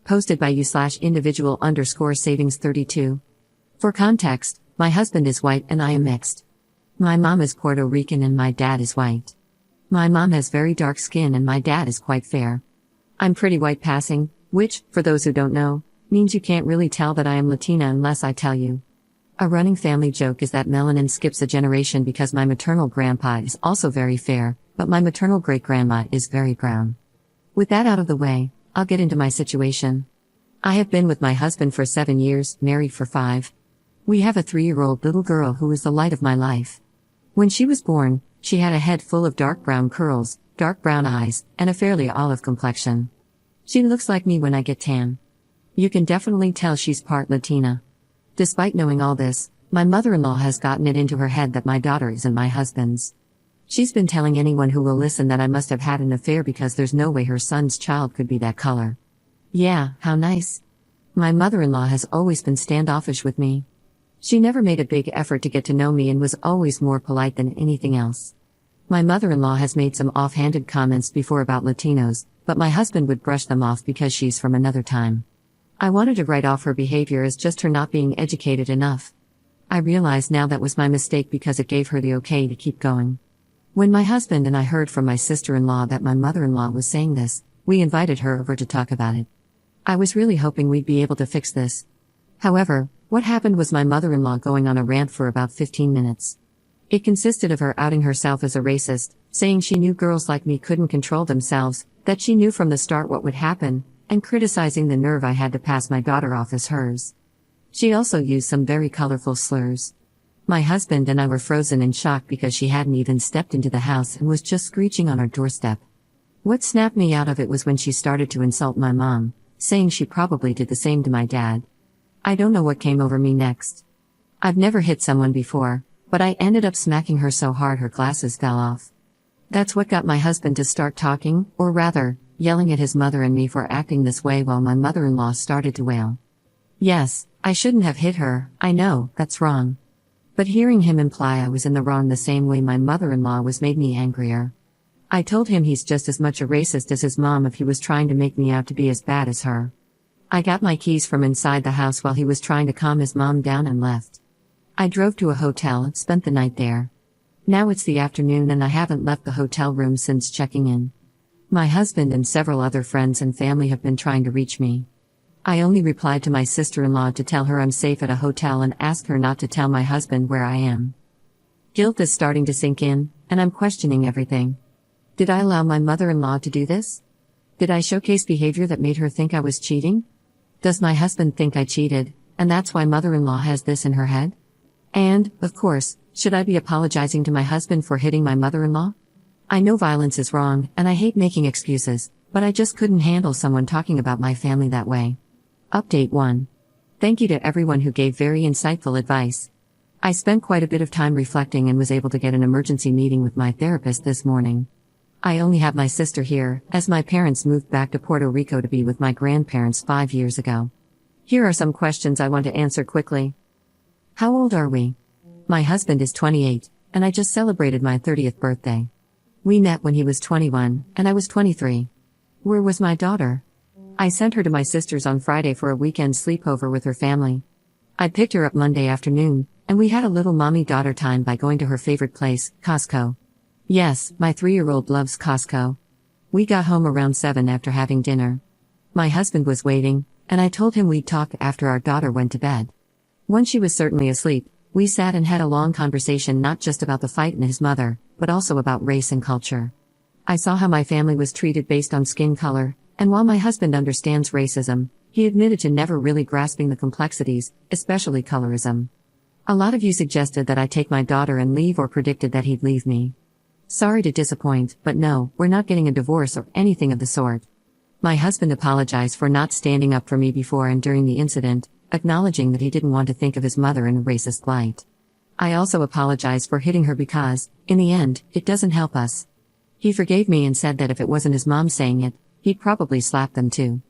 Posted by you/individual_savings32. For context, my husband is white and I am mixed. My mom is Puerto Rican and my dad is white. My mom has very dark skin and my dad is quite fair. I'm pretty white passing, which, for those who don't know, means you can't really tell that I am Latina unless I tell you. A running family joke is that melanin skips a generation because my maternal grandpa is also very fair, but my maternal great-grandma is very brown. With that out of the way, I'll get into my situation. I have been with my husband for 7 years, married for 5. We have a 3-year-old little girl who is the light of my life. When she was born, she had a head full of dark brown curls, dark brown eyes, and a fairly olive complexion. She looks like me when I get tan. You can definitely tell she's part Latina. Despite knowing all this, my mother-in-law has gotten it into her head that my daughter isn't my husband's. She's been telling anyone who will listen that I must have had an affair because there's no way her son's child could be that color. Yeah, how nice. My mother-in-law has always been standoffish with me. She never made a big effort to get to know me and was always more polite than anything else. My mother-in-law has made some offhanded comments before about Latinos, but my husband would brush them off because she's from another time. I wanted to write off her behavior as just her not being educated enough. I realize now that was my mistake because it gave her the okay to keep going. When my husband and I heard from my sister-in-law that my mother-in-law was saying this, we invited her over to talk about it. I was really hoping we'd be able to fix this. However, what happened was my mother-in-law going on a rant for about 15 minutes. It consisted of her outing herself as a racist, saying she knew girls like me couldn't control themselves, that she knew from the start what would happen, and criticizing the nerve I had to pass my daughter off as hers. She also used some very colorful slurs. My husband and I were frozen in shock because she hadn't even stepped into the house and was just screeching on our doorstep. What snapped me out of it was when she started to insult my mom, saying she probably did the same to my dad. I don't know what came over me next. I've never hit someone before, but I ended up smacking her so hard her glasses fell off. That's what got my husband to start talking, or rather, yelling at his mother and me for acting this way while my mother-in-law started to wail. Yes, I shouldn't have hit her, I know, that's wrong. But hearing him imply I was in the wrong the same way my mother-in-law was made me angrier. I told him he's just as much a racist as his mom if he was trying to make me out to be as bad as her. I got my keys from inside the house while he was trying to calm his mom down and left. I drove to a hotel and spent the night there. Now it's the afternoon and I haven't left the hotel room since checking in. My husband and several other friends and family have been trying to reach me. I only replied to my sister-in-law to tell her I'm safe at a hotel and ask her not to tell my husband where I am. Guilt is starting to sink in, and I'm questioning everything. Did I allow my mother-in-law to do this? Did I showcase behavior that made her think I was cheating? Does my husband think I cheated, and that's why mother-in-law has this in her head? And, of course, should I be apologizing to my husband for hitting my mother-in-law? I know violence is wrong, and I hate making excuses, but I just couldn't handle someone talking about my family that way. Update 1. Thank you to everyone who gave very insightful advice. I spent quite a bit of time reflecting and was able to get an emergency meeting with my therapist this morning. I only have my sister here, as my parents moved back to Puerto Rico to be with my grandparents 5 years ago. Here are some questions I want to answer quickly. How old are we? My husband is 28, and I just celebrated my 30th birthday. We met when he was 21, and I was 23. Where was my daughter? I sent her to my sister's on Friday for a weekend sleepover with her family. I picked her up Monday afternoon, and we had a little mommy-daughter time by going to her favorite place, Costco. Yes, my 3-year-old loves Costco. We got home around 7 after having dinner. My husband was waiting, and I told him we'd talk after our daughter went to bed. Once she was certainly asleep, we sat and had a long conversation not just about the fight and his mother, but also about race and culture. I saw how my family was treated based on skin color, and while my husband understands racism, he admitted to never really grasping the complexities, especially colorism. A lot of you suggested that I take my daughter and leave or predicted that he'd leave me. Sorry to disappoint, but no, we're not getting a divorce or anything of the sort. My husband apologized for not standing up for me before and during the incident, acknowledging that he didn't want to think of his mother in a racist light. I also apologized for hitting her because, in the end, it doesn't help us. He forgave me and said that if it wasn't his mom saying it, he'd probably slap them too.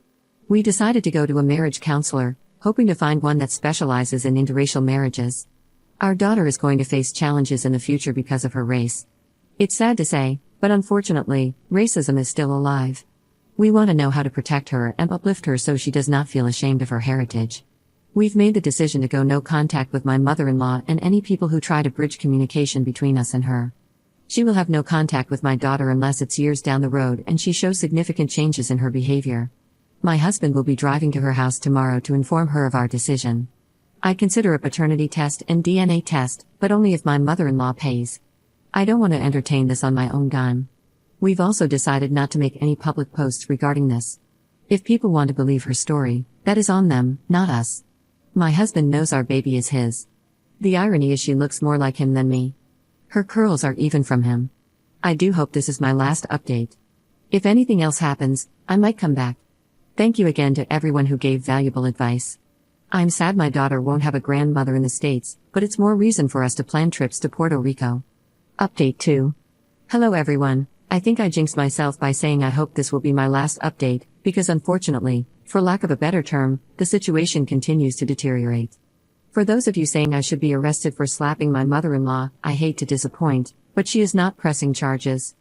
We decided to go to a marriage counselor, hoping to find one that specializes in interracial marriages. Our daughter is going to face challenges in the future because of her race. It's sad to say, but unfortunately, racism is still alive. We want to know how to protect her and uplift her so she does not feel ashamed of her heritage. We've made the decision to go no contact with my mother-in-law and any people who try to bridge communication between us and her. She will have no contact with my daughter unless it's years down the road and she shows significant changes in her behavior. My husband will be driving to her house tomorrow to inform her of our decision. I'd consider a paternity test and DNA test, but only if my mother-in-law pays. I don't want to entertain this on my own dime. We've also decided not to make any public posts regarding this. If people want to believe her story, that is on them, not us. My husband knows our baby is his. The irony is she looks more like him than me. Her curls are even from him. I do hope this is my last update. If anything else happens, I might come back. Thank you again to everyone who gave valuable advice. I'm sad my daughter won't have a grandmother in the States, but it's more reason for us to plan trips to Puerto Rico. Update 2. Hello everyone. I think I jinxed myself by saying I hope this will be my last update, because unfortunately, for lack of a better term, the situation continues to deteriorate. For those of you saying I should be arrested for slapping my mother-in-law, I hate to disappoint, but she is not pressing charges.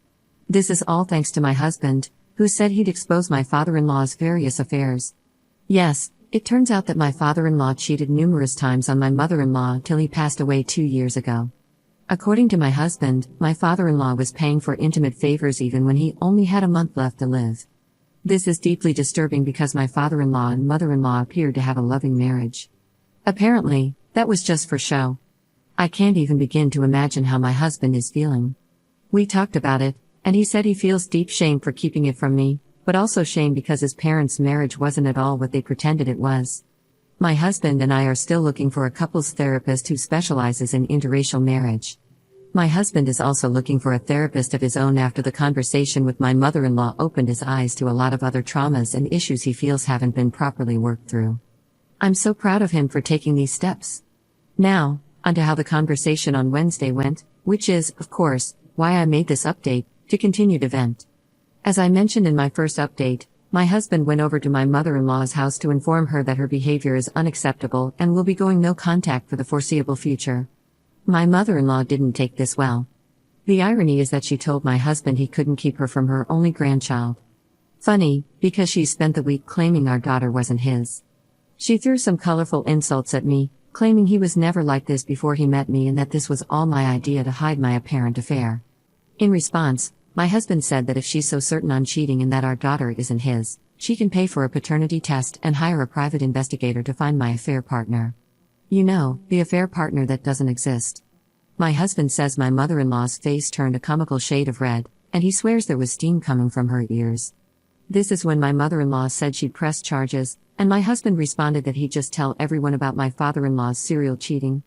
This is all thanks to my husband, who said he'd expose my father-in-law's various affairs. Yes, it turns out that my father-in-law cheated numerous times on my mother-in-law till he passed away 2 years ago. According to my husband, my father-in-law was paying for intimate favors even when he only had a month left to live. This is deeply disturbing because my father-in-law and mother-in-law appeared to have a loving marriage. Apparently, that was just for show. I can't even begin to imagine how my husband is feeling. We talked about it, and he said he feels deep shame for keeping it from me, but also shame because his parents' marriage wasn't at all what they pretended it was. My husband and I are still looking for a couples therapist who specializes in interracial marriage. My husband is also looking for a therapist of his own after the conversation with my mother-in-law opened his eyes to a lot of other traumas and issues he feels haven't been properly worked through. I'm so proud of him for taking these steps. Now, onto how the conversation on Wednesday went, which is, of course, why I made this update, to continue to vent. As I mentioned in my first update, my husband went over to my mother-in-law's house to inform her that her behavior is unacceptable and will be going no contact for the foreseeable future. My mother-in-law didn't take this well. The irony is that she told my husband he couldn't keep her from her only grandchild. Funny, because she spent the week claiming our daughter wasn't his. She threw some colorful insults at me, claiming he was never like this before he met me and that this was all my idea to hide my apparent affair. In response, my husband said that if she's so certain on cheating and that our daughter isn't his, she can pay for a paternity test and hire a private investigator to find my affair partner. You know, the affair partner that doesn't exist. My husband says my mother-in-law's face turned a comical shade of red, and he swears there was steam coming from her ears. This is when my mother-in-law said she'd press charges, and my husband responded that he'd just tell everyone about my father-in-law's serial cheating.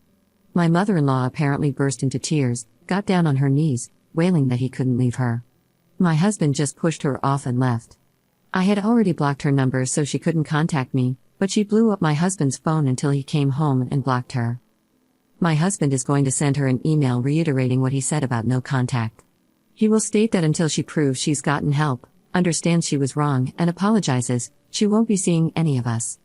My mother-in-law apparently burst into tears, got down on her knees, wailing that he couldn't leave her. My husband just pushed her off and left. I had already blocked her number so she couldn't contact me, but she blew up my husband's phone until he came home and blocked her. My husband is going to send her an email reiterating what he said about no contact. He will state that until she proves she's gotten help, understands she was wrong, and apologizes, she won't be seeing any of us.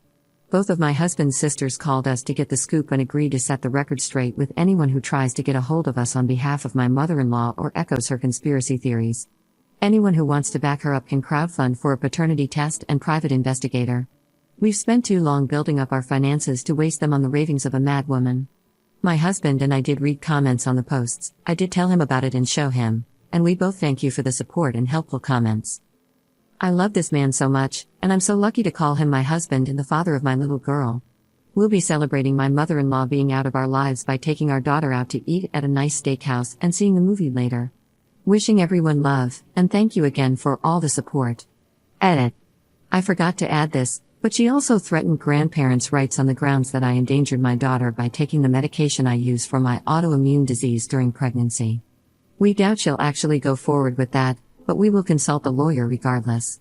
Both of my husband's sisters called us to get the scoop and agreed to set the record straight with anyone who tries to get a hold of us on behalf of my mother-in-law or echoes her conspiracy theories. Anyone who wants to back her up can crowdfund for a paternity test and private investigator. We've spent too long building up our finances to waste them on the ravings of a mad woman. My husband and I did read comments on the posts. I did tell him about it and show him, and we both thank you for the support and helpful comments. I love this man so much, and I'm so lucky to call him my husband and the father of my little girl. We'll be celebrating my mother-in-law being out of our lives by taking our daughter out to eat at a nice steakhouse and seeing the movie later. Wishing everyone love, and thank you again for all the support. Edit. I forgot to add this, but she also threatened grandparents' rights on the grounds that I endangered my daughter by taking the medication I use for my autoimmune disease during pregnancy. We doubt she'll actually go forward with that, but we will consult a lawyer regardless.